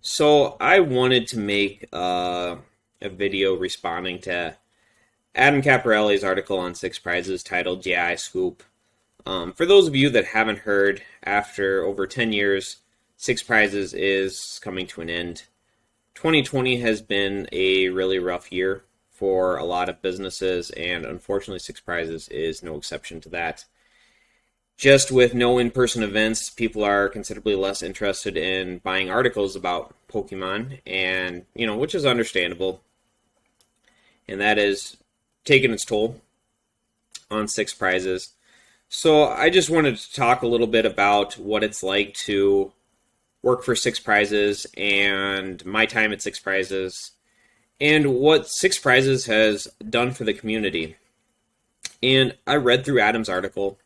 So I wanted to make a video responding to Adam Caparelli's article on SixPrizes titled "Yeah, I Scoop." For those of you that haven't heard, after over 10 years, SixPrizes is coming to an end. 2020 has been a really rough year for a lot of businesses, and unfortunately, SixPrizes is no exception to that. Just with no in-person events, people are considerably less interested in buying articles about Pokemon, and which is understandable, and that is taking its toll on SixPrizes. So I just wanted to talk a little bit about what it's like to work for SixPrizes and my time at SixPrizes and what SixPrizes has done for the community. And I read through Adam's article,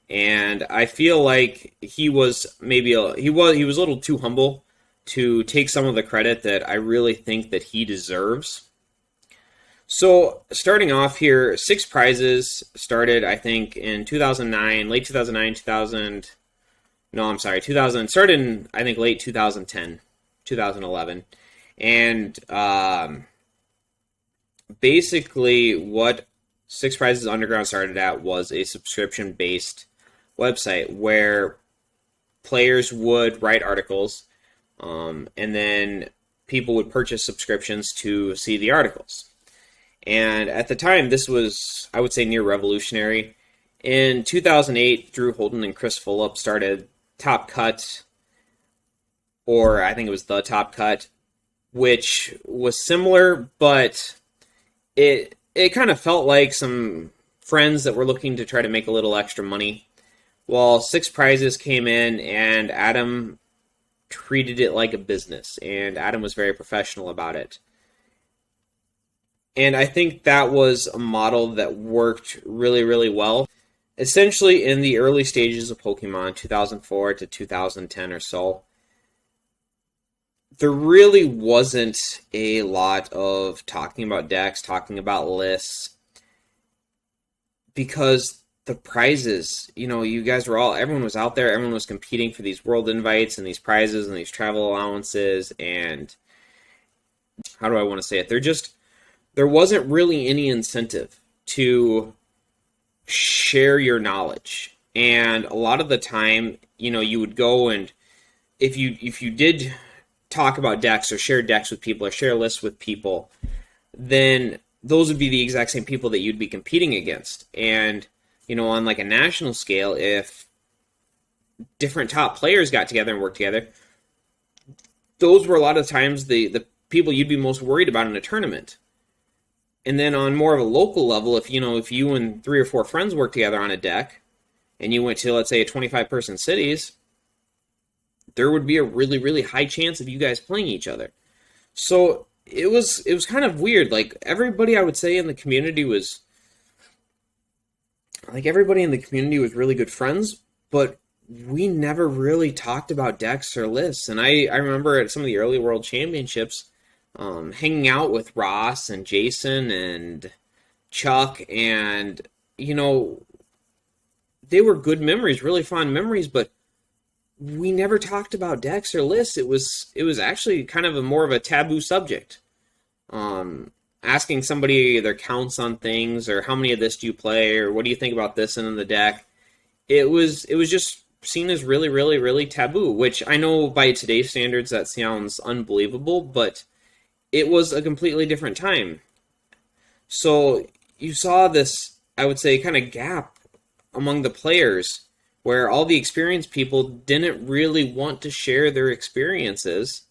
and I feel like he was he was a little too humble to take some of the credit that I really think that he deserves. So starting off here, SixPrizes started, I think, in 2009, late 2009, 2000. No, I'm sorry, 2000. Started in, I think, late 2010, 2011, and basically what SixPrizes Underground started at was a subscription-based website where players would write articles, and then people would purchase subscriptions to see the articles. And at the time, this was, I would say, near revolutionary. In 2008, Drew Holden and Chris Fulop started Top Cut, or I think it was The Top Cut, which was similar, but it kind of felt like some friends that were looking to try to make a little extra money. While SixPrizes came in, and Adam treated it like a business, and Adam was very professional about it. And I think that was a model that worked really, really well. Essentially, in the early stages of Pokemon, 2004 to 2010 or so, there really wasn't a lot of talking about decks, talking about lists, because the prizes, you guys were everyone was out there, everyone was competing for these world invites and these prizes and these travel allowances, and how do I want to say it? There wasn't really any incentive to share your knowledge. And a lot of the time, you would go, and if you did talk about decks or share decks with people or share lists with people, then those would be the exact same people that you'd be competing against. And, on like a national scale, if different top players got together and worked together, those were a lot of times the people you'd be most worried about in a tournament. And then on more of a local level, if you and 3 or 4 friends work together on a deck, and you went to, let's say, a 25-person cities, there would be a really, really high chance of you guys playing each other. So it was kind of weird. Like, everybody, I would say, in the community was really good friends, but we never really talked about decks or lists. And I remember at some of the early World Championships, hanging out with Ross and Jason and Chuck, and they were good memories, really fond memories, but we never talked about decks or lists. It was actually kind of more of a taboo subject. Asking somebody their counts on things, or how many of this do you play, or what do you think about this and in the deck, it was just seen as really, really, really taboo, which I know by today's standards that sounds unbelievable, but it was a completely different time. So you saw this, I would say, kind of gap among the players where all the experienced people didn't really want to share their experiences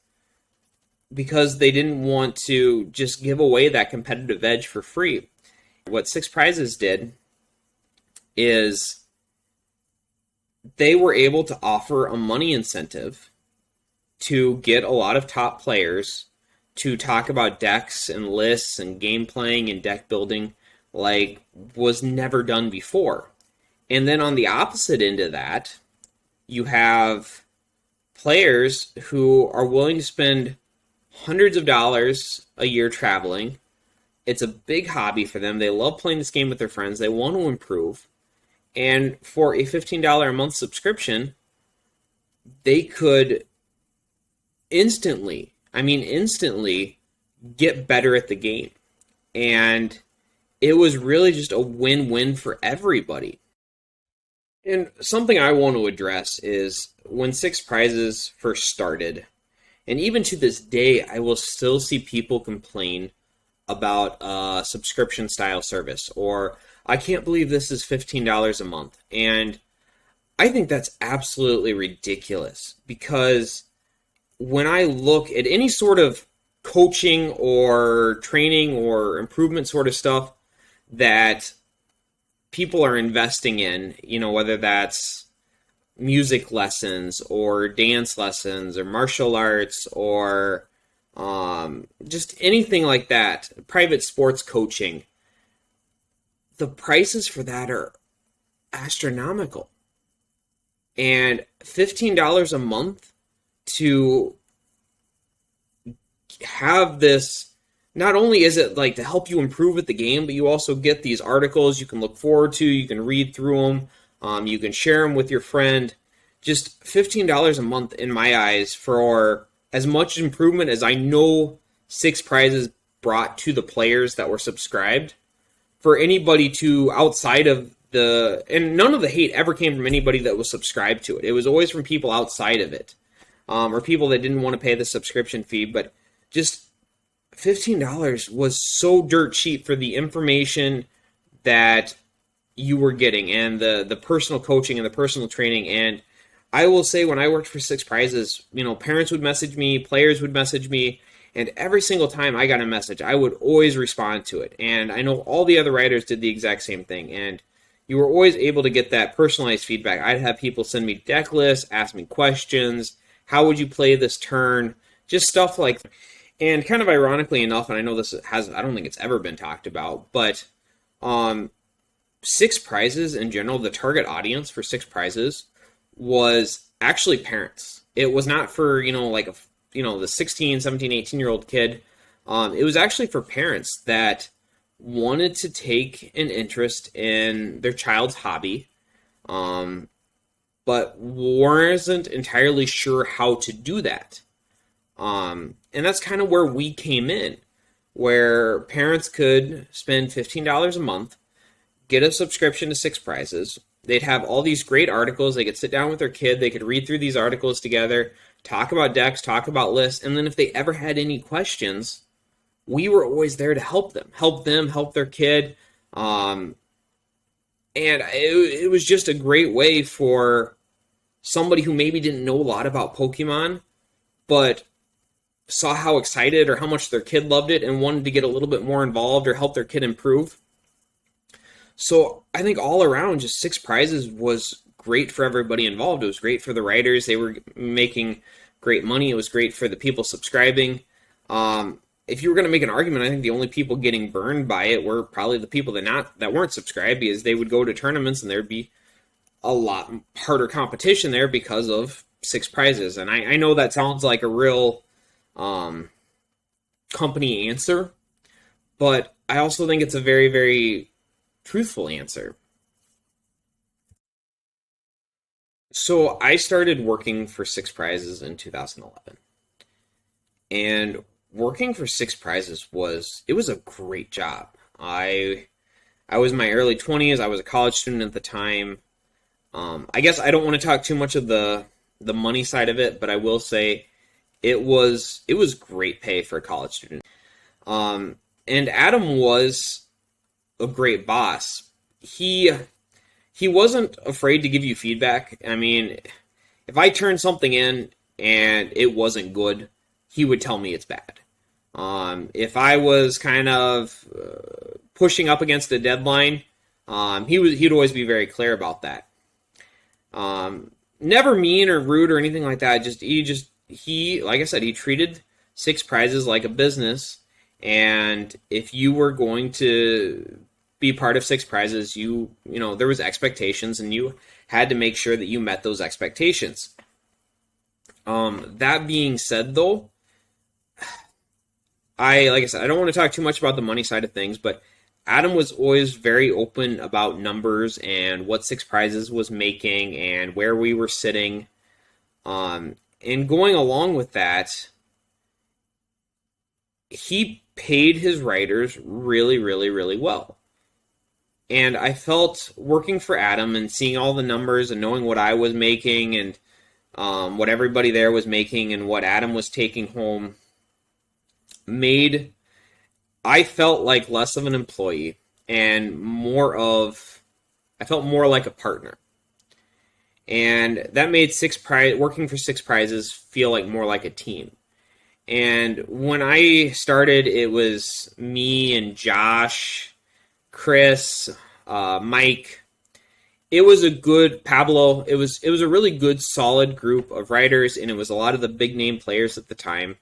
because they didn't want to just give away that competitive edge for free. What SixPrizes did is they were able to offer a money incentive to get a lot of top players to talk about decks and lists and game playing and deck building like was never done before. And then on the opposite end of that, you have players who are willing to spend hundreds of dollars a year traveling. It's a big hobby for them. They love playing this game with their friends. They want to improve. And for a $15 a month subscription, they could instantly get better at the game. And it was really just a win-win for everybody. And something I want to address is when Six Prizes first started, and even to this day, I will still see people complain about a subscription style service, or I can't believe this is $15 a month. And I think that's absolutely ridiculous because when I look at any sort of coaching or training or improvement sort of stuff that people are investing in, whether that's music lessons or dance lessons or martial arts or just anything like that, private sports coaching, the prices for that are astronomical. And $15 a month to have this, not only is it like to help you improve at the game, but you also get these articles you can look forward to, you can read through them, you can share them with your friend. Just $15 a month in my eyes for as much improvement as I know Six Prizes brought to the players that were subscribed. For anybody to outside of and none of the hate ever came from anybody that was subscribed to it. It was always from people outside of it, or people that didn't want to pay the subscription fee. But just $15 was so dirt cheap for the information that you were getting and the personal coaching and the personal training. And I will say, when I worked for Six Prizes, parents would message me, players would message me, and every single time I got a message, I would always respond to it. And I know all the other writers did the exact same thing. And you were always able to get that personalized feedback. I'd have people send me deck lists, ask me questions. How would you play this turn? Just stuff like that. And kind of ironically enough, and I know I don't think it's ever been talked about, but Six Prizes in general, the target audience for Six Prizes was actually parents. It was not for, the 16, 17, 18-year-old kid. It was actually for parents that wanted to take an interest in their child's hobby, but wasn't entirely sure how to do that. And that's kind of where we came in, where parents could spend $15 a month, get a subscription to Six Prizes. They'd have all these great articles. They could sit down with their kid. They could read through these articles together, talk about decks, talk about lists, and then if they ever had any questions, we were always there to help them, help their kid. And it was just a great way for somebody who maybe didn't know a lot about Pokemon, but saw how excited or how much their kid loved it and wanted to get a little bit more involved or help their kid improve. So I think all around, just Six Prizes was great for everybody involved. It was great for the writers. They were making great money. It was great for the people subscribing. If you were going to make an argument, I think the only people getting burned by it were probably the people that weren't subscribed, because they would go to tournaments and there'd be a lot harder competition there because of Six Prizes. And I know that sounds like a real company answer, but I also think it's a very, very truthful answer. So I started working for Six Prizes in 2011. And working for Six Prizes was a great job. I was in my early 20s. I was a college student at the time. I guess I don't want to talk too much of the money side of it, but I will say it was great pay for a college student. And Adam was a great boss. He wasn't afraid to give you feedback. I mean, if I turned something in and it wasn't good, he would tell me it's bad. If I was kind of pushing up against a deadline, he'd always be very clear about that. Never mean or rude or anything like that. He like I said, he treated Six Prizes like a business, and if you were going to be part of Six Prizes, there was expectations, and you had to make sure that you met those expectations. That being said, though, like I said, I don't want to talk too much about the money side of things, but Adam was always very open about numbers and what Six Prizes was making and where we were sitting. And And going along with that, he paid his writers really, really, really well. And I felt working for Adam and seeing all the numbers and knowing what I was making and what everybody there was making and what Adam was taking home I felt like less of an employee and I felt more like a partner. And that made working for SixPrizes feel like more like a team. And when I started, it was me and Josh, Chris, Mike. It was a good Pablo. It was a really good, solid group of writers, and it was a lot of the big name players at the time.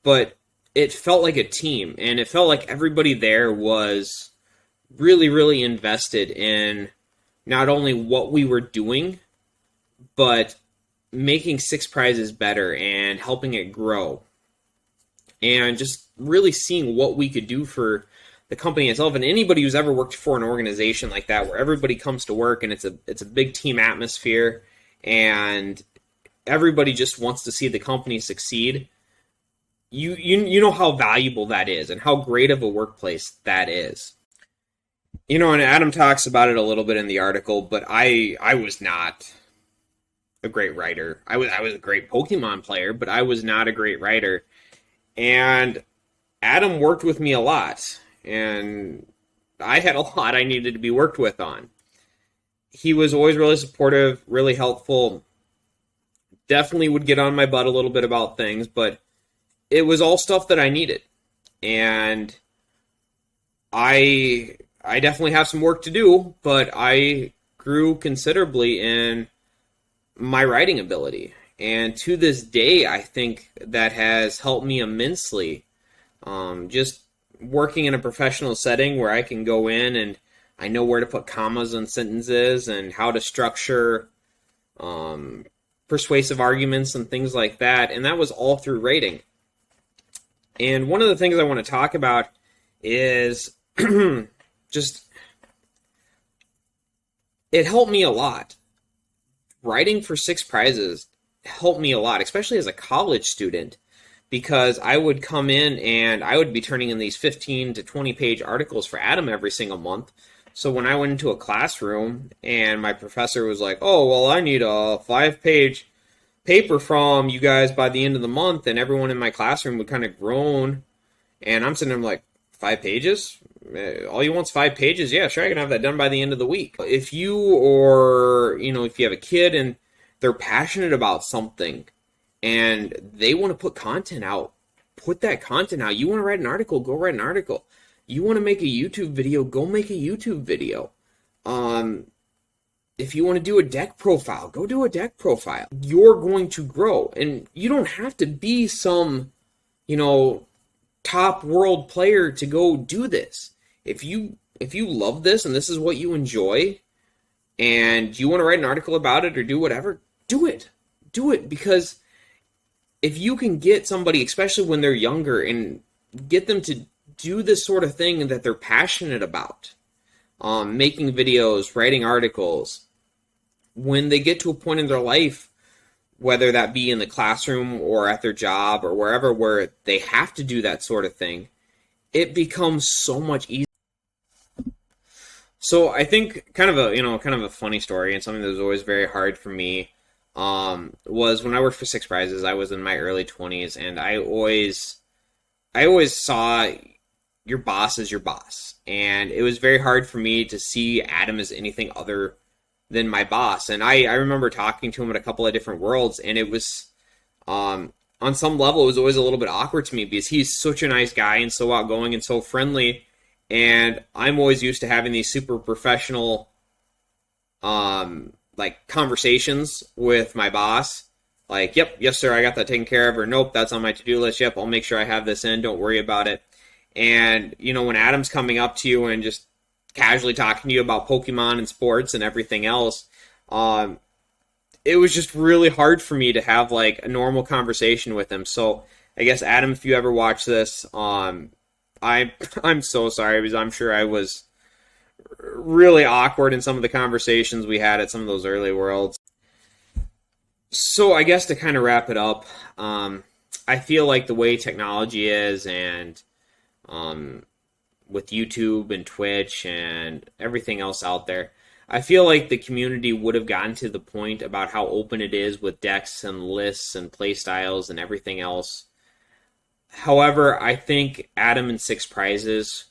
But it felt like a team, and it felt like everybody there was really, really invested in not only what we were doing, but making SixPrizes better and helping it grow. And just really seeing what we could do for the company itself. And anybody who's ever worked for an organization like that, where everybody comes to work and it's a big team atmosphere, and everybody just wants to see the company succeed. You know how valuable that is, and how great of a workplace that is. And Adam talks about it a little bit in the article, but I was not a great writer. I was a great Pokemon player, but I was not a great writer. And Adam worked with me a lot, and I had a lot I needed to be worked with on. He was always really supportive, really helpful, definitely would get on my butt a little bit about things, but it was all stuff that I needed. And I definitely have some work to do, but I grew considerably in my writing ability. And to this day, I think that has helped me immensely. Just working in a professional setting where I can go in and I know where to put commas in sentences and how to structure persuasive arguments and things like that. And that was all through writing. And one of the things I want to talk about is just, it helped me a lot. Writing for SixPrizes helped me a lot, especially as a college student, because I would come in and I would be turning in these 15 to 20 page articles for Adam every single month. So when I went into a classroom and my professor was like, oh, well, I need a 5-page paper from you guys by the end of the month, and everyone in my classroom would kind of groan, and I'm sitting there like, 5 pages? All you want's 5 pages? Yeah, sure, I can have that done by the end of the week. If you if you have a kid and they're passionate about something and they want to put content out, put that content out. You want to write an article, go write an article. You want to make a YouTube video, go make a YouTube video. If you want to do a deck profile, go do a deck profile. You're going to grow, and you don't have to be some, top world player to go do this. If you love this and this is what you enjoy, and you want to write an article about it or do whatever, do it. Do it, because if you can get somebody, especially when they're younger, and get them to do this sort of thing that they're passionate about, making videos, writing articles, when they get to a point in their life, whether that be in the classroom or at their job or wherever where they have to do that sort of thing, it becomes so much easier. So I think kind of a funny story, and something that was always very hard for me, was when I worked for SixPrizes. I was in my early 20s, and I always saw your boss as your boss, and it was very hard for me to see Adam as anything other than my boss. And I remember talking to him at a couple of different worlds, and it was, on some level, it was always a little bit awkward to me, because he's such a nice guy and so outgoing and so friendly, and I'm always used to having these super professional, conversations with my boss. Like, yep, yes sir, I got that taken care of, or nope, that's on my to-do list, yep, I'll make sure I have this in, don't worry about it. And, when Adam's coming up to you and just casually talking to you about Pokemon and sports and everything else, it was just really hard for me to have like a normal conversation with him. So I guess, Adam, if you ever watch this, I'm so sorry, because I'm sure I was really awkward in some of the conversations we had at some of those early worlds. So I guess to kind of wrap it up, um, I feel like the way technology is, and um, with YouTube and Twitch and everything else out there, I feel like the community would have gotten to the point about how open it is with decks and lists and play styles and everything else. However, I think Adam and Six Prizes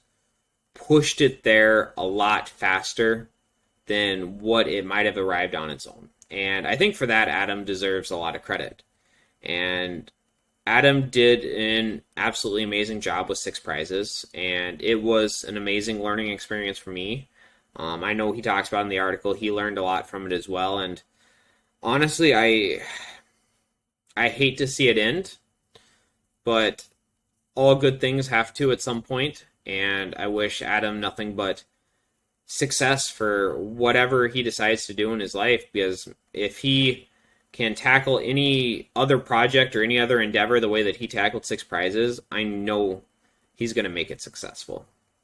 pushed it there a lot faster than what it might have arrived on its own. And I think for that, Adam deserves a lot of credit. And Adam did an absolutely amazing job with Six Prizes, and it was an amazing learning experience for me. I know he talks about in the article he learned a lot from it as well, and honestly, I hate to see it end, but all good things have to at some point, and I wish Adam nothing but success for whatever he decides to do in his life, because if he can tackle any other project or any other endeavor the way that he tackled Six Prizes, I know he's going to make it successful.